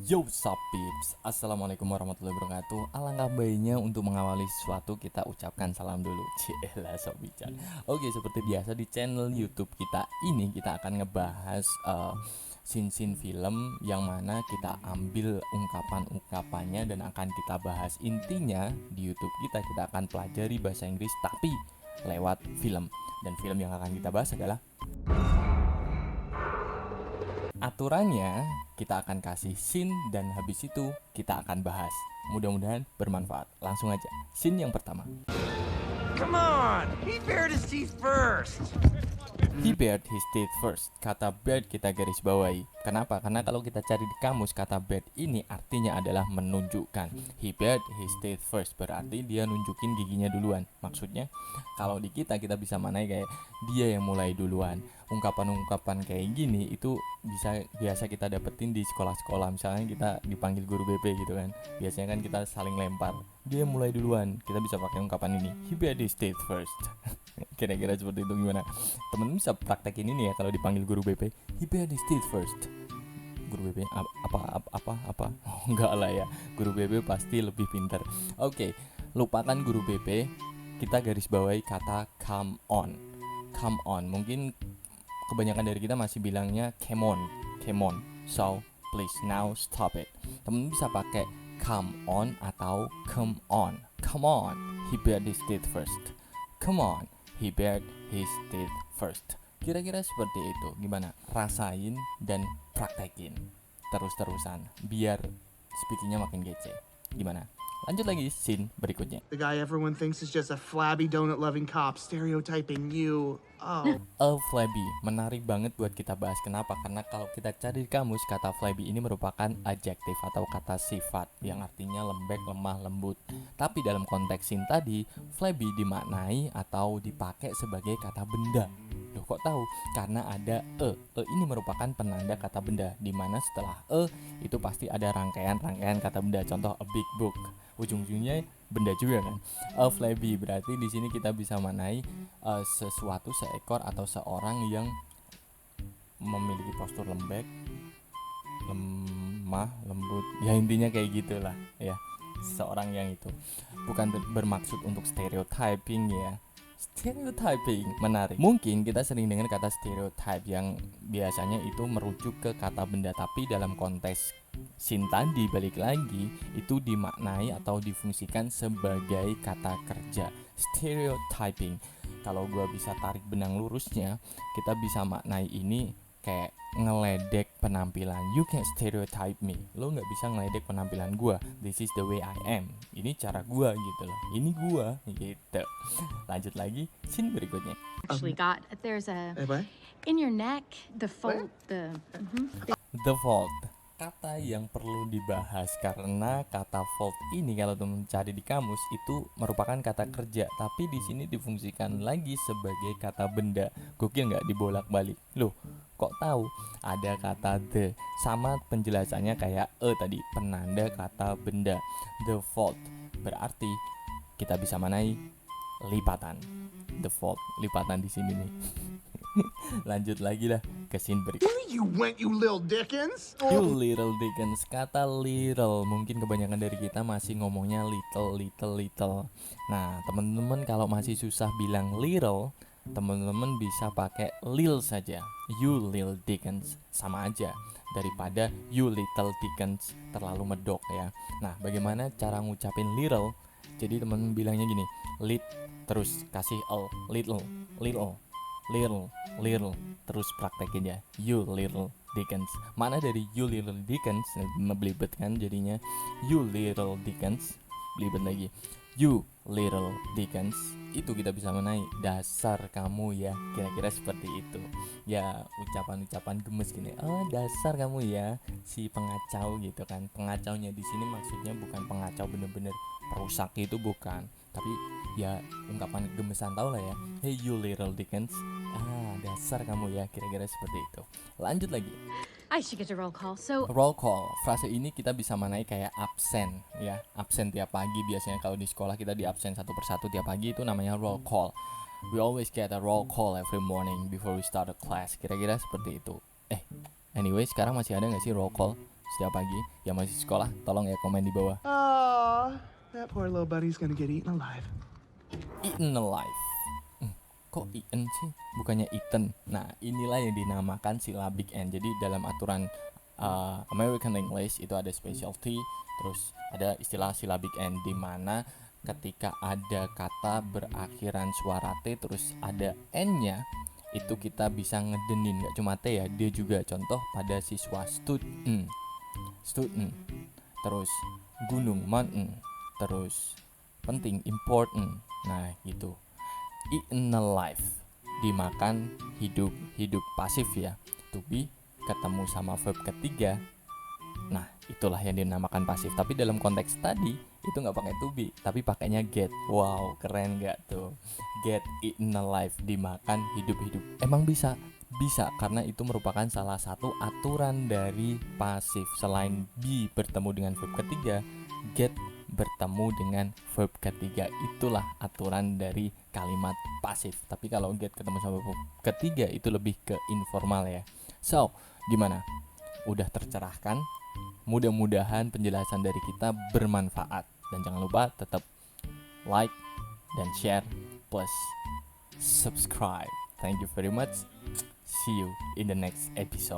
Yo Sapips, Assalamualaikum warahmatullahi wabarakatuh. Alangkah baiknya untuk mengawali sesuatu kita ucapkan salam dulu. Cielah Sobican. Oke, seperti biasa di channel YouTube kita ini kita akan ngebahas scene-scene film yang mana kita ambil ungkapan-ungkapannya dan akan kita bahas. Intinya di YouTube kita akan pelajari bahasa Inggris tapi lewat film. Dan film yang akan kita bahas adalah aturannya. Kita akan kasih scene dan habis itu kita akan bahas. Mudah-mudahan bermanfaat. Langsung aja. Scene yang pertama. Come on! He bared his teeth first! He bared his teeth first. Kata bared kita garis bawahi. Kenapa? Karena kalau kita cari di kamus, kata bared ini artinya adalah menunjukkan. He bared his teeth first, berarti dia nunjukin giginya duluan. Maksudnya kalau di kita bisa manai kayak dia yang mulai duluan. Ungkapan-ungkapan kayak gini itu biasa kita dapetin di sekolah-sekolah. Misalnya kita dipanggil guru BP gitu kan. Biasanya kan kita saling lempar. Dia mulai duluan. Kita bisa pakai ungkapan ini. He bared his teeth first. Kira-kira seperti itu gimana? Temen bisa praktekin ini ya kalau dipanggil guru BP. He bared his teeth first. Guru BP apa? Oh, enggak lah ya. Guru BP pasti lebih pintar. Oke, lupakan guru BP. Kita garis bawahi kata come on. Come on. Mungkin kebanyakan dari kita masih bilangnya come on. Come on. So, please now stop it. Temen bisa pakai come on atau come on. Come on. He bared his teeth first. Come on. He bared his teeth first. Kira-kira seperti itu. Gimana? Rasain dan praktekin terus-terusan biar speakingnya makin kece. Gimana? Lanjut lagi scene berikutnya. The guy everyone thinks is just a flabby donut-loving cop stereotyping you. Oh. A flabby, menarik banget buat kita bahas. Kenapa? Karena kalau kita cari di kamus, kata flabby ini merupakan adjektif atau kata sifat yang artinya lembek, lemah, lembut. Tapi dalam konteks scene tadi, flabby dimaknai atau dipakai sebagai kata benda. Loh kok tahu? Karena ada e. E ini merupakan penanda kata benda, di mana setelah e itu pasti ada rangkaian-rangkaian kata benda. Contoh a big book, ujung-ujungnya benda juga kan. A flabby berarti di sini kita bisa manai sesuatu, seekor atau seorang yang memiliki postur lembek, lemah, lembut. Ya intinya kayak gitulah ya. Seseorang yang itu bukan bermaksud untuk stereotyping ya. Stereotyping menarik. Mungkin kita sering dengar kata stereotype yang biasanya itu merujuk ke kata benda, tapi dalam konteks scene tadi balik lagi itu dimaknai atau difungsikan sebagai kata kerja. Stereotyping. Kalau gua bisa tarik benang lurusnya, kita bisa maknai ini kayak ngeledek penampilan. You can't stereotype me. Lo nggak bisa ngeledek penampilan gua. This is the way I am. Ini cara gua gitu loh. Ini gua gitu. Lanjut lagi scene berikutnya. Actually got there's a What? in your neck the fold The fault. Kata yang perlu dibahas karena kata fault ini kalau teman cari di kamus itu merupakan kata kerja, tapi di sini difungsikan lagi sebagai kata benda. Gokil nggak dibolak-balik? Loh, kok tahu? Ada kata the sama penjelasannya kayak tadi, penanda kata benda. The fault berarti kita bisa manai lipatan. The fault, lipatan di sini nih. Lanjut lagi lah ke scene berikutnya. Where you went, you little Dickens? You little Dickens. Kata little mungkin kebanyakan dari kita masih ngomongnya little. Nah teman-teman kalau masih susah bilang little, teman-teman bisa pakai lil saja. You little Dickens, sama aja daripada you little Dickens, terlalu medok ya. Nah bagaimana cara ngucapin little? Jadi teman-teman bilangnya gini, lit terus kasih little terus praktekin ya. You little Dickens. Mana dari you little Dickens belibet kan jadinya you little Dickens, belibet lagi you little Dickens. Itu kita bisa menaik dasar kamu ya, kira-kira seperti itu ya. Ucapan-ucapan gemes gini, dasar kamu ya, si pengacau gitu kan. Pengacaunya di sini maksudnya bukan pengacau bener-bener perusak itu bukan, tapi ya ungkapan gemesan tau lah ya. Hey you little Dickens, dasar kamu ya, kira-kira seperti itu. Lanjut lagi. I should get a roll call. So Roll call. Frase ini kita bisa manai kayak absen ya. Absen tiap pagi biasanya kalau di sekolah kita di absen satu persatu tiap pagi, itu namanya roll call. We always get a roll call every morning before we start a class. Kira-kira seperti itu. Anyway, sekarang masih ada nggak sih roll call? setiap pagi. Yang masih sekolah, tolong ya komen di bawah. Oh, that poor little buddy's gonna get eaten alive. Eaten alive. Kok eaten sih? Bukannya eaten. Nah, inilah yang dinamakan syllabic end. Jadi dalam aturan American English itu ada specialty, terus ada istilah syllabic end, di mana ketika ada kata berakhiran suara T terus ada N-nya, itu kita bisa ngedenin, gak cuma T ya, dia juga. Contoh pada siswa student, terus gunung mountain, terus penting important. Nah gitu. Eaten alive, dimakan hidup, hidup pasif ya. To be ketemu sama verb ketiga. Nah itulah yang dinamakan pasif. Tapi dalam konteks tadi itu nggak pakai to be, tapi pakainya get. Wow, keren nggak tuh? Get eaten alive, dimakan hidup-hidup. Emang bisa karena itu merupakan salah satu aturan dari pasif. Selain be bertemu dengan verb ketiga, get bertemu dengan verb ketiga. Itulah aturan dari kalimat pasif. Tapi kalau get ketemu sama verb ketiga itu lebih ke informal ya. So, gimana? Udah tercerahkan? Mudah-mudahan penjelasan dari kita bermanfaat. Dan jangan lupa tetap like dan share plus subscribe. Thank you very much. See you in the next episode.